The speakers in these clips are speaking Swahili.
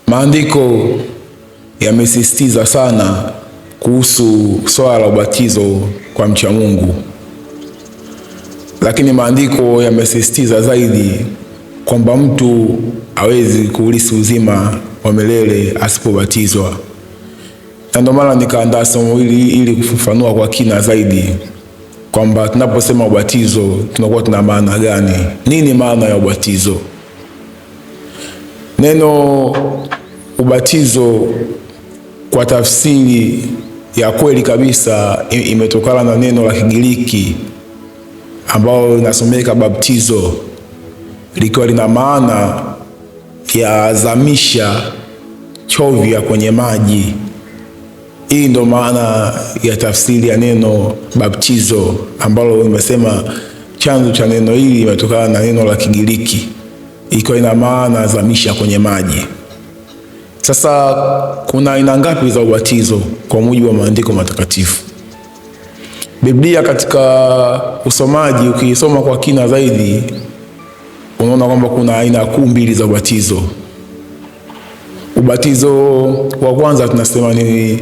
Maandiko yamesisitiza sana kuhusu swala la ubatizo kwa mcha Mungu, lakini maandiko yamesisitiza zaidi kwamba mtu hawezi kuurithi uzima wa milele asipobatizwa. Na ndio maana nikaandaa somo hili ili kufafanua kwa kina zaidi kwamba tunaposema ubatizo tunakuwa tuna maana gani? Nini maana ya ubatizo? Neno ubatizo kwa tafsiri ya kweli kabisa imetokana na neno la Kigiriki ambalo linasomeka baptizo, likiwa lina maana ya zamisha, chovya kwenye maji. Hii ndo maana ya tafsiri ya neno baptizo, ambalo nimesema chanzo cha neno hili imetokana na neno la Kigiriki, ikiwa ina maana zamisha kwenye maji. Sasa kuna aina ngapi za ubatizo kwa mujibu wa maandiko matakatifu? Biblia katika usomaji, ukisoma kwa kina zaidi, unaona kwamba kuna aina kuu mbili za ubatizo. Ubatizo wa kwanza tunasema ni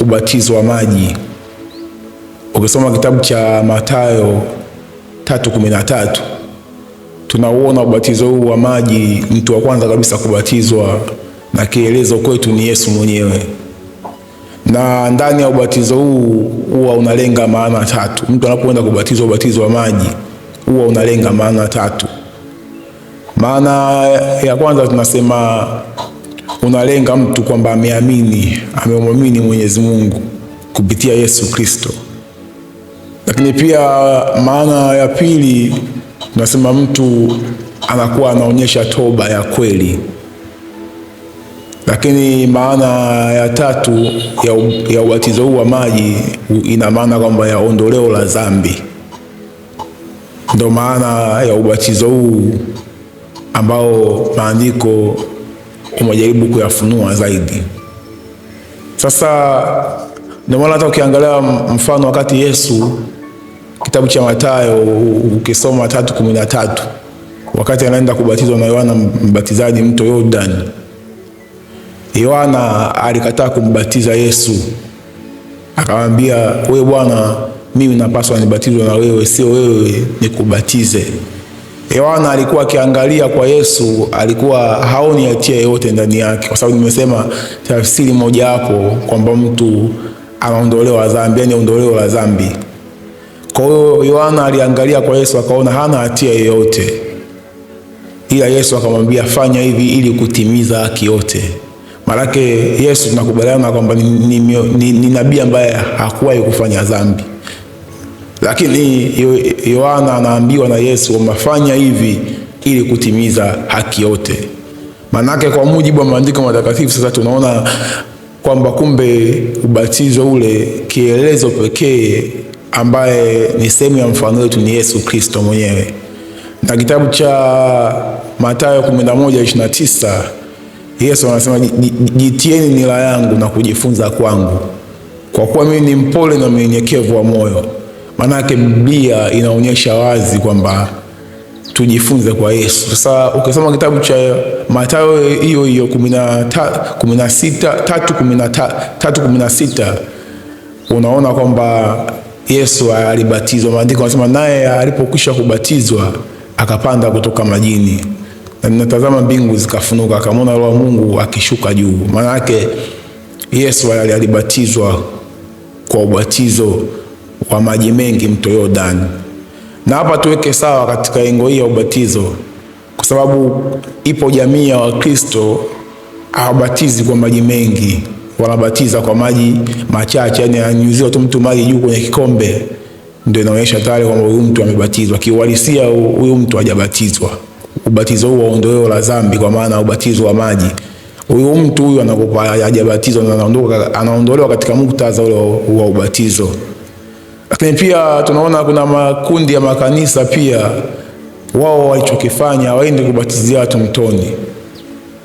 ubatizo wa maji. Ukisoma kitabu cha Mathayo 3:13, tunauona ubatizo huu wa maji. Mtu wa kwanza kabisa kubatizwa na kielezo kwetu ni Yesu mwenyewe, na ndani ya ubatizo huu huwa unalenga maana tatu. Mtu anapoenda kubatizwa ubatizo wa maji huwa unalenga maana tatu. Maana ya kwanza tunasema unalenga mtu kwamba amemwamini Mwenyezi Mungu kupitia Yesu Kristo. Lakini pia maana ya pili tunasema mtu anakuwa anaonyesha toba ya kweli. Lakini maana ya tatu ya ubatizo huu wa maji ina maana kwamba ya ondoleo la dhambi. Ndio maana ya ubatizo huu ambao maandiko umejaribu kuyafunua zaidi. Sasa ndio maana hata ukiangalia mfano wakati Yesu, kitabu cha Mathayo ukisoma 3:13, wakati anaenda kubatizwa na Yohana Mbatizaji mto Yordani, Yohana alikataa kumbatiza Yesu. Akamwambia, wewe Bwana, mimi napaswa nibatizwe na wewe, sio wewe nikubatize. Yohana alikuwa akiangalia kwa Yesu, alikuwa haoni hatia yoyote ndani yake, kwa sababu nimesema tafsiri moja hapo kwamba mtu anaondolewa dhambi, yani ondoleo la dhambi. Kwa hiyo Yohana aliangalia kwa Yesu akaona hana hatia yoyote, ila Yesu akamwambia, fanya hivi ili kutimiza haki yote. Maana Yesu tunakubaliana kwamba ni nabii ambaye hakuwahi kufanya dhambi. Lakini Yohana anaambiwa na Yesu umefanya hivi ili kutimiza haki yote. Manake kwa mujibu wa maandiko matakatifu sasa tunaona kwamba kumbe ubatizo ule kielezo pekee ambaye ni sehemu ya mfano wetu ni Yesu Kristo mwenyewe. Na kitabu cha Mathayo 11:29 Yesu anasema, jitieni nira yangu na kujifunza kwangu, kwa kuwa mimi ni mpole na mnyenyekevu wa moyo. Manake Biblia inaonyesha wazi kwamba tujifunze kwa Yesu. Sasa ukisoma kitabu cha Mathayo hiyo 3:16 unaona kwamba Yesu alibatizwa. Maandiko yanasema naye alipokwisha kubatizwa akapanda kutoka majini, na ninatazama mbingu zikafunuka, akamwona Roho wa Mungu akishuka juu. Manake Yesu alibatizwa kwa ubatizo wa maji mengi mto Yordani. Na hapa tuweke sawa katika engo hii ya ubatizo, kwa sababu ipo jamii ya Wakristo hawabatizi kwa maji mengi, wanabatiza kwa maji machache, yani anyuziwa tu mtu maji juu kwenye kikombe, ndio inaonyesha tayari kwamba huyu mtu amebatizwa. Kiuhalisia huyu mtu hajabatizwa. Ubatizo huu wa ondoleo la dhambi, kwa maana ubatizo wa maji, huyu mtu huyu anakuwa hajabatizwa na anaondolewa katika muktadha ule wa ubatizo. Lakini pia tunaona kuna makundi ya makanisa pia, wao walichokifanya hawaendi kubatizia watu mtoni.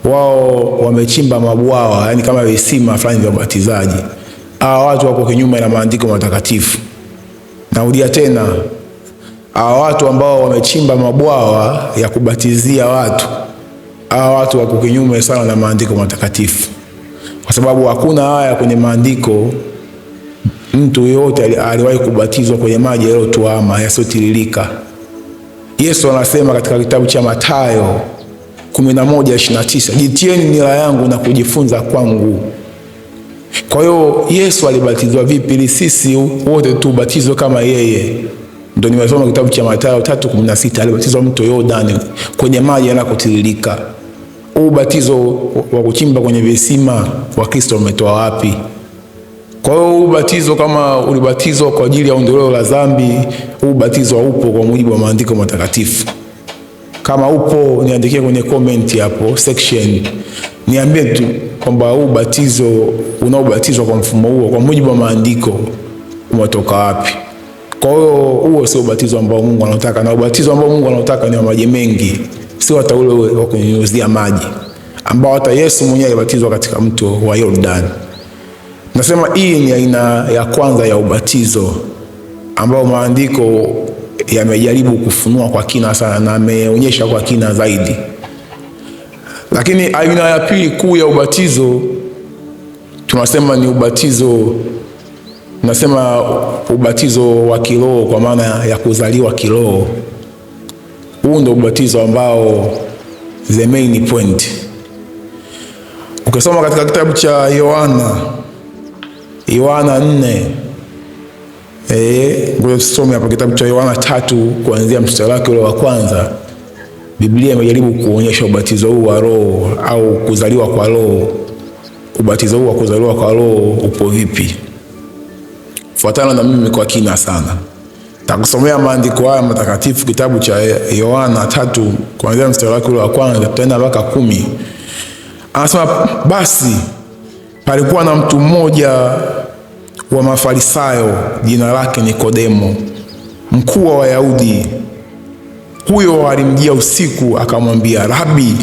Wao wamechimba mabwawa, yani kama visima fulani vya ubatizaji. Hawa watu wako kinyume na maandiko matakatifu. Narudia tena, hawa watu ambao wamechimba mabwawa ya kubatizia watu, hawa watu wako kinyume sana na maandiko matakatifu, kwa sababu hakuna haya kwenye maandiko mtu yote aliwahi kubatizwa kwenye maji yaliyotuama yasiyotiririka. Yesu anasema katika kitabu cha Mathayo 11:29, jitieni nira yangu na kujifunza kwangu. Kwa hiyo Yesu alibatizwa vipi ili sisi wote tubatizwe kama yeye? Ndio nimesoma kitabu cha Mathayo 3:16, alibatizwa mto Yordani kwenye maji yanayotiririka. Ubatizo wa kuchimba kwenye visima wa Kristo umetoa wapi? Kwa hiyo ubatizo kama ulibatizwa kwa ajili ya ondoleo la dhambi, ubatizo upo kwa mujibu wa maandiko matakatifu. Kama upo, niandikie kwenye comment hapo section. Niambie tu kwamba ubatizo unaobatizwa kwa mfumo huo kwa mujibu wa maandiko umetoka wapi? Kwa hiyo huo sio ubatizo ambao Mungu anataka, na ubatizo ambao Mungu anataka ni wa maji mengi, sio hata ule wa kunyunyuzia maji ambao hata Yesu mwenyewe alibatizwa katika mto wa Yordani. Nasema hii ni aina ya kwanza ya ubatizo ambao maandiko yamejaribu kufunua kwa kina sana na ameonyesha kwa kina zaidi. Lakini aina ya pili kuu ya ubatizo tunasema ni ubatizo wa kiroho, kwa maana ya kuzaliwa kiroho. Huu ndio ubatizo ambao the main point. Ukisoma katika kitabu cha Yohana 4, ngoja tusome hapa kitabu cha Yohana 3 kuanzia mstari wake ule wa kwanza. Biblia imejaribu kuonyesha ubatizo huu wa roho au kuzaliwa kwa roho. Ubatizo huu wa kuzaliwa kwa roho upo vipi? Fuatana na mimi kwa kina sana. Takusomea maandiko haya matakatifu, kitabu cha Yohana 3 kuanzia mstari wake ule wa kwanza tutaenda mpaka 10. Anasema, basi palikuwa na mtu mmoja wa Mafarisayo, jina lake Nikodemo, mkuu wa Wayahudi. Huyo alimjia usiku akamwambia, Rabi,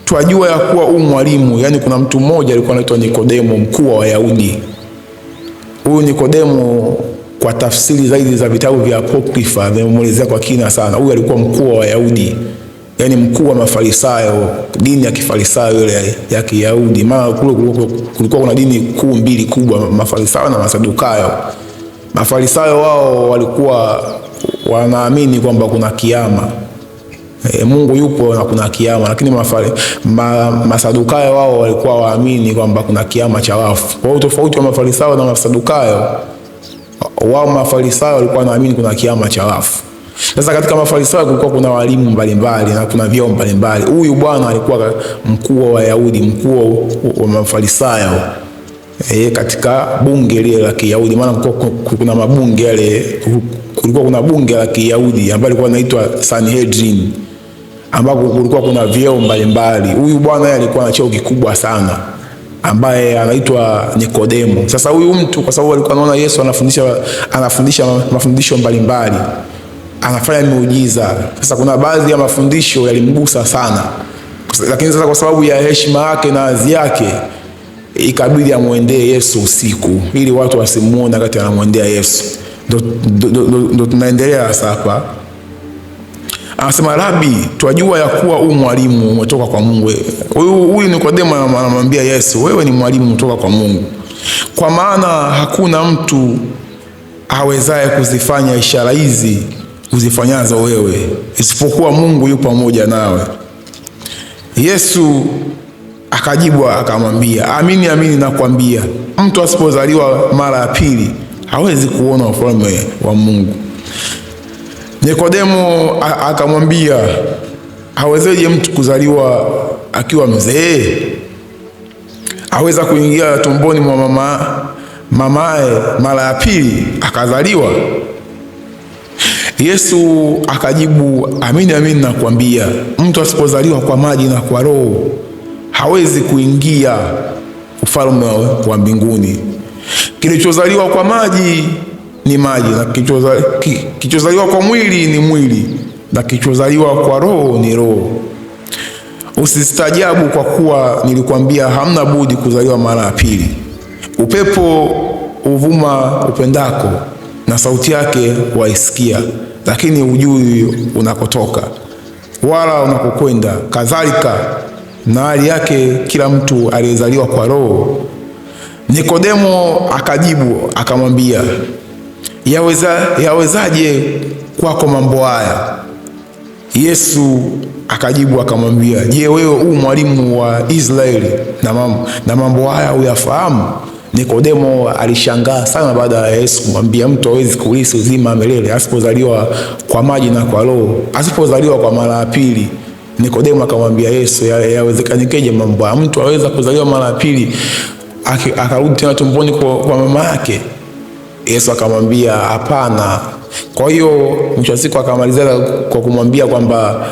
twajua ya kuwa mwalimu. Yani kuna mtu mmoja alikuwa anaitwa Nikodemo, mkuu wa Wayahudi. Huyu Nikodemo kwa tafsiri zaidi za vitabu vya Apokrifa vimemuelezea kwa kina sana. Huyu alikuwa mkuu wa Wayahudi, yani mkuu wa Mafarisayo, dini ya Kifarisayo ile ya Kiyahudi. Maana kulikuwa kuna dini kuu mbili kubwa, Mafarisayo na Masadukayo. Mafarisayo wao walikuwa wanaamini kwamba kuna kiama, Mungu yupo na kuna kiama, lakini Masadukayo wao walikuwa waamini kwamba kuna kiama cha wafu. Kwa hiyo tofauti wa Mafarisayo na Masadukayo, wao Mafarisayo walikuwa wanaamini kuna kiama cha wafu. Sasa katika Mafarisayo kulikuwa kuna walimu mbalimbali na kuna vyeo mbalimbali. Huyu bwana alikuwa mkuu wa Wayahudi, mkuu wa Mafarisayo katika bunge lile la Kiyahudi. Maana kuna mabunge yale, kulikuwa kuna bunge la Kiyahudi ambalo lilikuwa linaitwa Sanhedrin, ambako kulikuwa kuna vyeo mbalimbali. Huyu bwana alikuwa na cheo kikubwa sana, ambaye anaitwa Nikodemo. Sasa huyu mtu, kwa sababu alikuwa anaona Yesu anafundisha mafundisho mbalimbali, anafanya miujiza. Sasa kuna baadhi ya mafundisho yalimgusa sana, lakini sasa kwa sababu ya heshima yake na hadhi yake ikabidi amwendee Yesu usiku ili watu wasimuone wakati anamwendea Yesu. Ndio tunaendelea sasa hapa. Anasema, Rabi, twajua ya kuwa mwalimu umetoka kwa Mungu. Huyu Nikodemo anamwambia Yesu, wewe ni mwalimu umetoka kwa Mungu, kwa maana hakuna mtu awezaye kuzifanya ishara hizi uzifanyazo wewe isipokuwa Mungu yupo pamoja nawe. Yesu akajibu akamwambia, amini amini nakwambia, mtu asipozaliwa mara ya pili hawezi kuona ufalme wa Mungu. Nikodemo akamwambia, hawezeje mtu kuzaliwa akiwa mzee? Aweza kuingia tumboni mwa mamaye mara ya pili akazaliwa? Yesu akajibu, amini amini nakwambia, mtu asipozaliwa kwa maji na kwa Roho hawezi kuingia ufalme wa mbinguni. Kilichozaliwa kwa maji ni maji, na kilichozaliwa kwa mwili ni mwili, na kilichozaliwa kwa Roho ni roho. Usistajabu kwa kuwa nilikwambia hamna budi kuzaliwa mara ya pili. Upepo uvuma upendako, na sauti yake waisikia, lakini hujui unakotoka wala unapokwenda. Kadhalika na hali yake kila mtu aliyezaliwa kwa Roho. Nikodemo akajibu akamwambia, yawezaje kwako mambo haya? Yesu akajibu akamwambia, je, wewe mwalimu wa Israeli na mambo haya huyafahamu? Nikodemo alishangaa sana baada ya Yesu kumwambia mtu hawezi kurithi uzima milele asipozaliwa kwa maji na kwa Roho, asipozaliwa kwa mara ya pili. Nikodemo akamwambia Yesu, yawezekanaje mambo haya? Mtu aweza kuzaliwa mara ya pili akarudi tena tumboni kwa mama yake? Yesu akamwambia hapana. Kwa hiyo mwisho wa siku akamalizia kwa kumwambia kwamba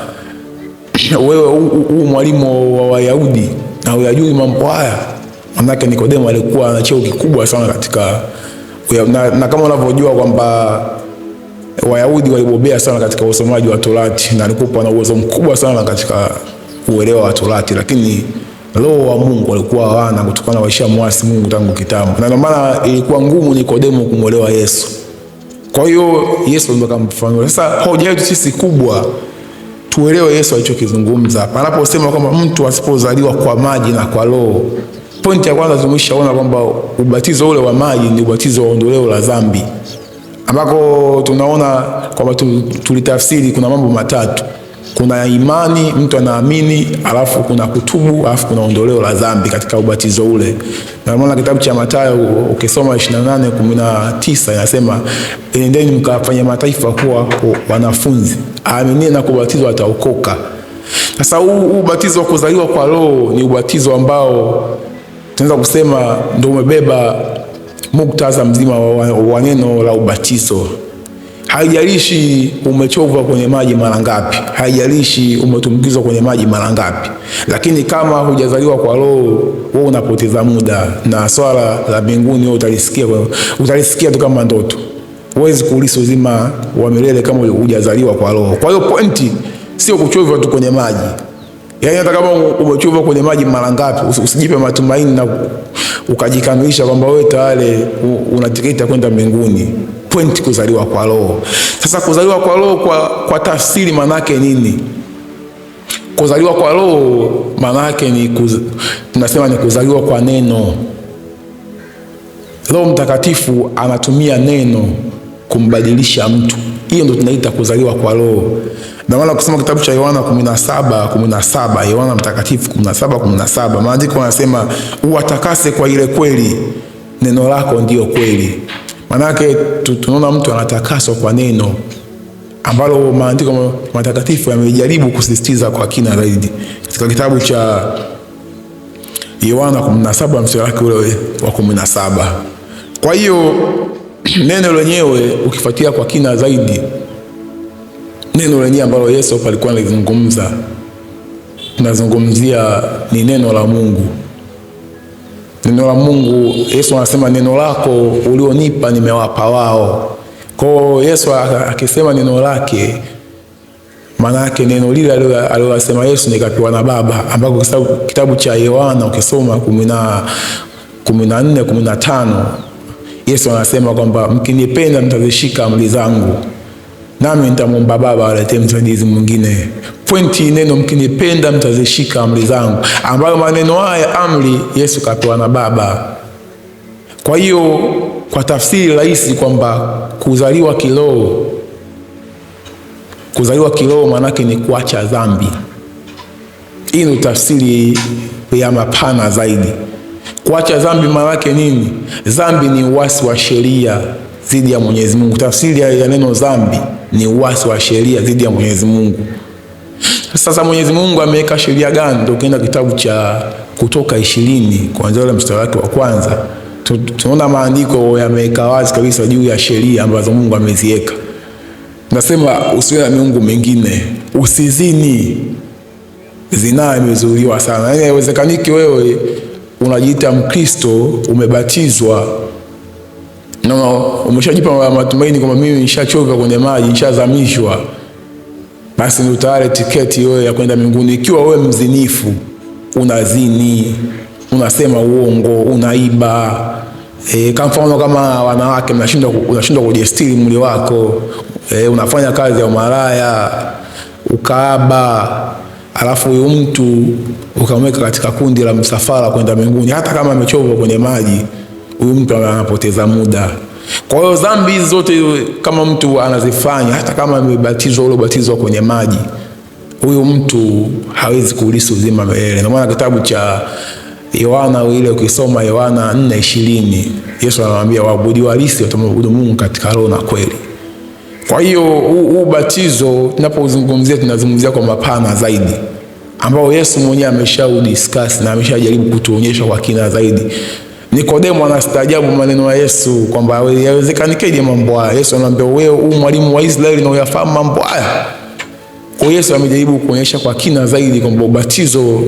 wewe mwalimu wa Wayahudi na huyajui mambo haya. Manake Nikodemo alikuwa na cheo kikubwa sana katika na kama unavyojua kwamba Wayahudi walibobea sana katika usomaji wa Torati na alikuwa na uwezo mkubwa sana katika uelewa wa Torati, lakini Roho wa Mungu alikuwa hawana kutokana na waishamwasi Mungu tangu kitambo. Na ndio maana ilikuwa ngumu Nikodemo kumuelewa Yesu. Kwa hiyo Yesu ndio akamfafanua. Sasa hoja yetu sisi kubwa tuelewe Yesu alichokizungumza. Panaposema kwamba mtu asipozaliwa kwa maji na kwa Roho, pointi ya kwanza tumeshaona kwamba ubatizo ule wa maji ni ubatizo wa ondoleo la dhambi, ambako tunaona kwamba tulitafsiri kuna mambo matatu. Kuna imani, mtu anaamini, alafu kuna kutubu, alafu kuna ondoleo la dhambi katika ubatizo ule. Na maana kitabu cha Mathayo ukisoma 28:19 inasema, enendeni mkawafanye mataifa kuwa wanafunzi, aaminie na kubatizwa ataokoka. Sasa huu ubatizo wa kuzaliwa kwa Roho ni ubatizo ambao tunaweza kusema ndio umebeba muktadha mzima wa neno la ubatizo. Haijalishi umechovwa kwenye maji mara ngapi, haijalishi umetumbukizwa kwenye maji mara ngapi, lakini kama hujazaliwa kwa Roho, wewe unapoteza muda, na swala la mbinguni wewe utalisikia tu kama ndoto. Huwezi kurithi uzima wa milele kama hujazaliwa kwa Roho. Kwa hiyo pointi sio kuchovwa tu kwenye maji. Yaani hata kama umechovwa kwenye maji mara ngapi, usijipe matumaini na ukajikamilisha kwamba wewe tayari una tiketi ya kwenda mbinguni. Pointi kuzaliwa kwa Roho. Sasa kuzaliwa kwa Roho kwa tafsiri manake nini? Kuzaliwa kwa Roho manake ni tunasema ni kuzaliwa kwa neno. Roho Mtakatifu anatumia neno kumbadilisha mtu. Hiyo ndio tunaita kuzaliwa kwa Roho. Na maana kusoma kitabu cha Yohana 17:17, Yohana Mtakatifu 17:17, maandiko yanasema uwatakase kwa ile kweli, neno lako ndiyo kweli. Manake tunaona mtu anatakaswa kwa neno ambalo maandiko matakatifu yamejaribu kusisitiza kwa kina zaidi katika kitabu cha Yohana 17 mstari wake ule wa 17. Kwa hiyo neno lenyewe ukifuatia kwa kina zaidi, neno lenyewe ambalo Yesu alikuwa anazungumza, tunazungumzia ni neno la Mungu. Neno la Mungu, Yesu anasema neno lako ulionipa nimewapa wao. Kwa hiyo Yesu akisema neno lake, maana yake neno lile alilosema Yesu nikapewa na Baba, ambako kitabu cha Yohana ukisoma 14:15 Yesu anasema kwamba mkinipenda mtazishika amri zangu, nami nitamwomba Baba aletee msaidizi mwingine. Pointi neno mkinipenda mtazishika amri zangu, ambayo maneno haya amri Yesu kapewa na Baba. Kwa hiyo kwa tafsiri rahisi kwamba kuzaliwa kiroho manake ni kuacha dhambi. Hii ni tafsiri ya mapana zaidi. Kuacha dhambi manake nini? Dhambi ni uasi wa sheria dhidi ya Mwenyezi Mungu. Tafsiri ya neno dhambi ni uasi wa sheria dhidi ya Mwenyezi Mungu. Sasa Mwenyezi Mungu ameweka sheria gani? Ndio ukienda kitabu cha Kutoka 20 kuanzia ule mstari wake wa kwanza, tunaona maandiko yameweka wazi kabisa juu ya sheria ambazo Mungu ameziweka. Nasema usiwe na miungu mingine, usizini. Zinaa imezuiliwa sana. Yaani haiwezekaniki wewe unajiita Mkristo, umebatizwa na umeshajipa matumaini kwamba mimi nishachoka kwenye maji, nishazamishwa, basi ndio tayari tiketi wewe ya kwenda mbinguni. Ikiwa wewe mzinifu, unazini, unasema uongo, unaiba, kama mfano kama wanawake unashindwa kujistiri mwili wako, unafanya kazi ya umalaya, ukaaba, alafu huyu mtu ukamweka katika kundi la msafara kwenda mbinguni, hata kama amechovwa kwenye maji, huyu mtu anapoteza muda. Kwa hiyo dhambi hizi zote kama mtu anazifanya, hata kama amebatizwa ule ubatizo kwenye maji, huyu mtu hawezi kuurithi uzima milele. Ndio maana kitabu cha Yohana ile ukisoma Yohana 4:20, Yesu anamwambia waabudu halisi watamwabudu Mungu katika roho na kweli. Kwa hiyo huu ubatizo tunapozungumzia, tunazungumzia kwa mapana zaidi, ambao Yesu mwenyewe ameshaudiscuss na ameshajaribu kutuonyesha kwa kina zaidi. Nikodemo anastaajabu maneno ya Yesu kwamba yawezekanaje mambo haya. Yesu anamwambia, wewe mwalimu wa Israeli na uyafahamu mambo haya? Kwa Yesu amejaribu kuonyesha kwa kina zaidi kwamba ubatizo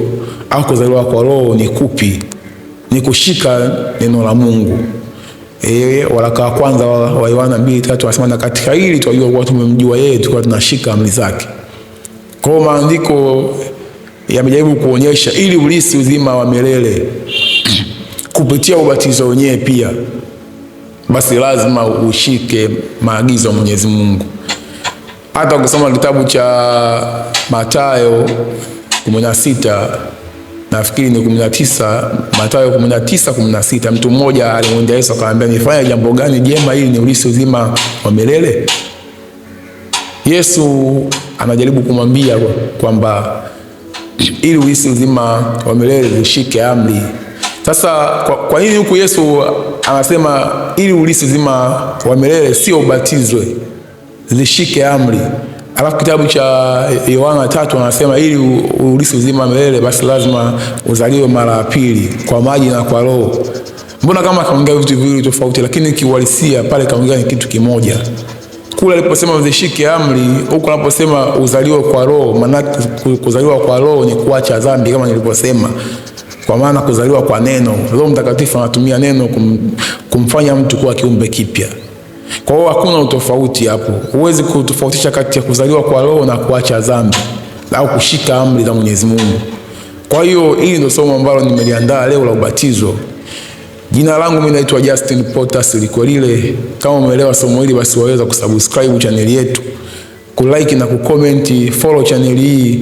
au kuzaliwa kwa roho ni kupi, ni kushika neno la Mungu. Waraka wa kwanza wa Yohana 2:3 anasema, na katika hili tunajua kuwa tumemjua yeye tukiwa tunashika amri zake. Kwa hiyo maandiko yamejaribu kuonyesha ili urithi uzima wa milele kupitia ubatizo wenyewe pia, basi lazima ushike maagizo ya Mwenyezi Mungu. Hata ukisoma kitabu cha Mathayo 16, nafikiri ni 19, Mathayo 19:16, mtu mmoja alimwendea Yesu akamwambia, nifanye jambo gani jema ili niurithi uzima wa milele? Yesu anajaribu kumwambia kwamba ili urithi uzima wa milele ushike amri. Sasa kwa nini huku Yesu anasema ili urithi uzima wa milele sio ubatizwe, zishike amri? Alafu kitabu cha Yohana 3 anasema ili urithi uzima wa milele basi lazima uzaliwe mara ya pili kwa maji na kwa roho. Mbona kama kaongea vitu viwili tofauti, lakini kiuhalisia pale kaongea ni kitu kimoja. Kule aliposema zishike amri, huko anaposema uzaliwe kwa roho, maana kuzaliwa kwa roho ni kuacha dhambi kama nilivyosema. Kwa maana kuzaliwa kwa neno, Roho Mtakatifu anatumia neno kumfanya mtu kuwa kiumbe kipya. Kwa hiyo hakuna utofauti hapo. Huwezi kutofautisha kati ya kuzaliwa kwa roho na kuacha dhambi au kushika amri za Mwenyezi Mungu. Kwa hiyo hili ndio somo ambalo nimeliandaa leo la ubatizo. Jina langu mimi naitwa Justin Potas Likolile. Kama umeelewa somo hili basi waweza kusubscribe channel yetu, kulike na kucomment, follow channel hii.